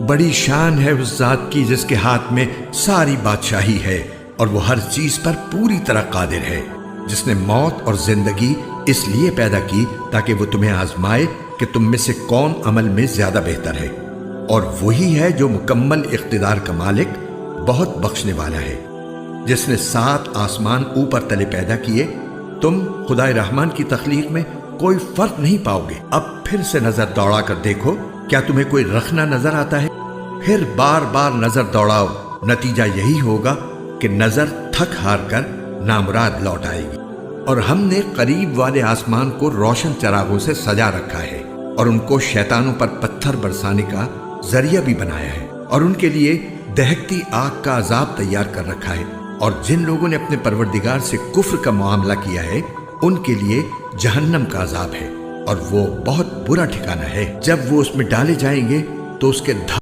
بڑی شان ہے اس ذات کی جس کے ہاتھ میں ساری بادشاہی ہے اور وہ ہر چیز پر پوری طرح قادر ہے، جس نے موت اور زندگی اس لیے پیدا کی تاکہ وہ تمہیں آزمائے کہ تم میں سے کون عمل میں زیادہ بہتر ہے، اور وہی ہے جو مکمل اقتدار کا مالک، بہت بخشنے والا ہے، جس نے 7 آسمان اوپر تلے پیدا کیے۔ تم خدائے رحمان کی تخلیق میں کوئی فرق نہیں پاؤ گے۔ اب پھر سے نظر دوڑا کر دیکھو، کیا تمہیں کوئی رخنہ نظر آتا ہے؟ پھر بار بار نظر دوڑاؤ، نتیجہ یہی ہوگا کہ نظر تھک ہار کر نامراد لوٹ آئے گی۔ اور ہم نے قریب والے آسمان کو روشن چراغوں سے سجا رکھا ہے اور ان کو شیطانوں پر پتھر برسانے کا ذریعہ بھی بنایا ہے، اور ان کے لیے دہکتی آگ کا عذاب تیار کر رکھا ہے، اور جن لوگوں نے اپنے پروردگار سے کفر کا معاملہ کیا ہے ان کے لیے جہنم کا عذاب ہے، اور وہ بہت برا ٹھکانہ ہے۔ جب وہ اس میں ڈالے جائیں گے تو اس کے